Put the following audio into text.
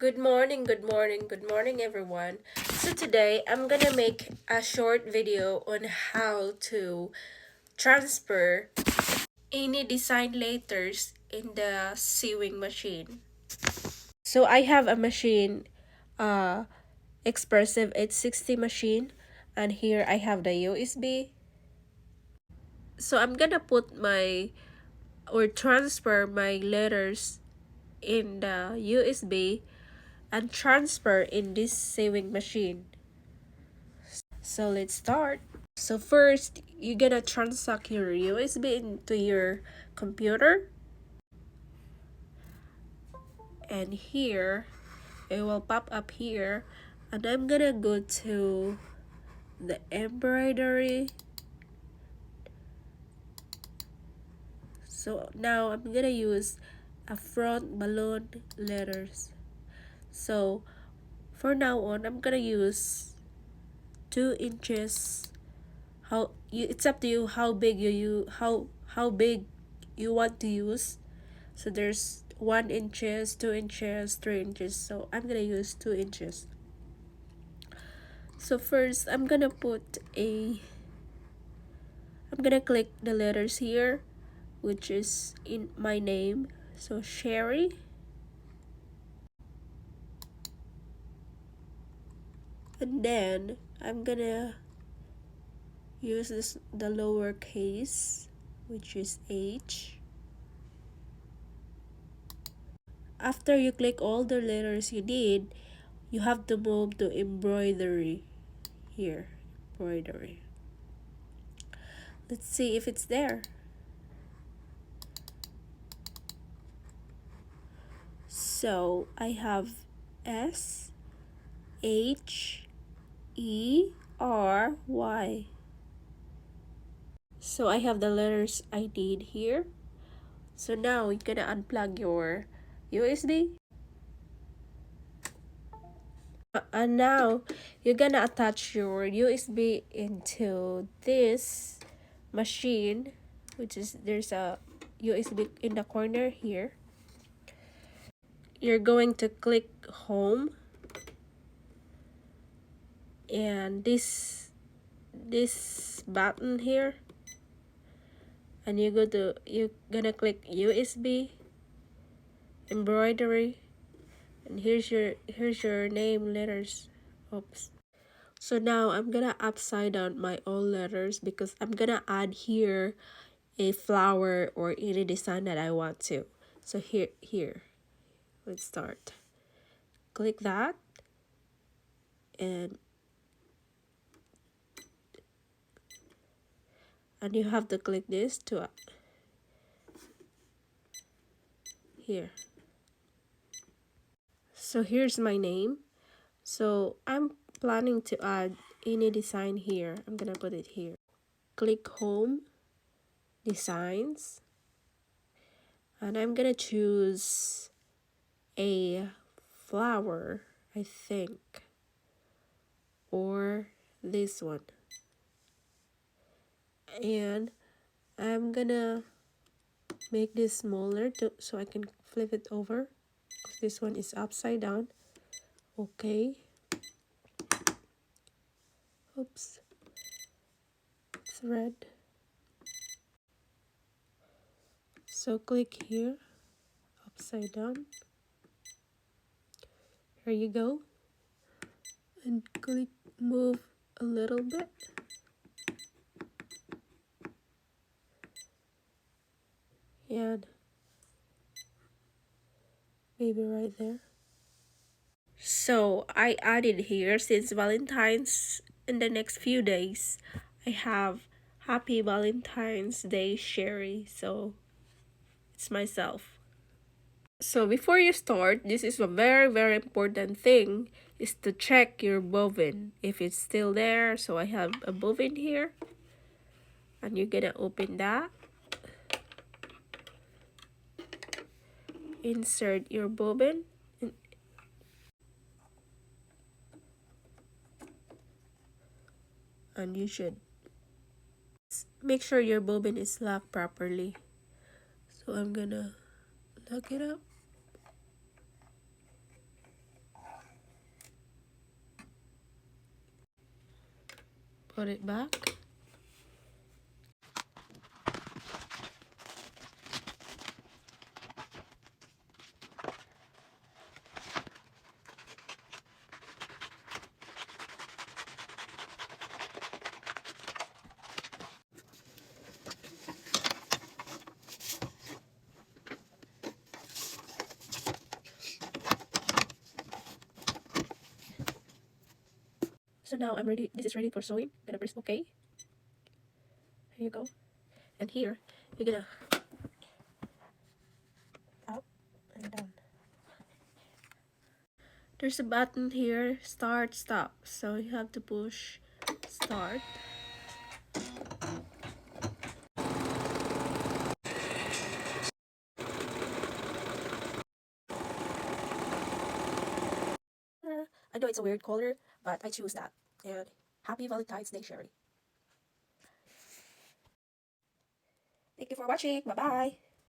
Good morning, good morning, good morning, everyone. So today I'm gonna make a short video on how to transfer any design letters in the sewing machine. So I have a machine, Expressive 860 machine, and here I have the USB. So I'm gonna put my or transfer my letters in the USB and transfer in this sewing machine. So let's start. So first, you're gonna transact your USB into your computer, and here it will pop up here, and I'm gonna go to the embroidery. So now I'm gonna use a front balloon letters. So for now on, I'm gonna use 2 inches. It's up to you how big how big you want to use. So there's 1 inches, 2 inches, 3 inches. So I'm gonna use 2 inches. So first I'm gonna click the letters here, which is in my name. So Sherry. And then I'm gonna use the lowercase, which is H. After you click all the letters you need, you have to move to embroidery here. Embroidery. Let's see if it's there. So I have SHERY. So I have the letters I need here. So now you're gonna unplug your USB. And now you're gonna attach your USB into this machine, which is there's a USB in the corner here. You're going to click home, and this button here, and you're gonna click USB embroidery, and here's your name letters. Oops. So now I'm gonna upside down my all letters because I'm gonna add here a flower or any design that I want to. So here let's start. Click that, and you have to click this to here. So here's my name. So I'm planning to add any design here. I'm gonna put it here. Click home, designs, and I'm gonna choose a flower, I think, or this one. And I'm gonna make this smaller so I can flip it over because this one is upside down. Okay. Oops. It's red. So click here, upside down. Here you go. And click move a little bit. And maybe right there. So I added here, since Valentine's in the next few days, I have Happy Valentine's Day Sherry. So it's myself. So before you start, this is a very important thing, is to check your bobbin if it's still there. So I have a bobbin here, and you're gonna open that, insert your bobbin, and you should make sure your bobbin is locked properly. So I'm gonna lock it up. put it back. So now I'm ready. This is ready for sewing. Gonna press OK. Here you go. And here you're gonna up and down. There's a button here, start, stop. So you have to push start. I know it's a weird color, but I choose that. And happy Valentine's Day, Sherry. Thank you for watching. Bye bye.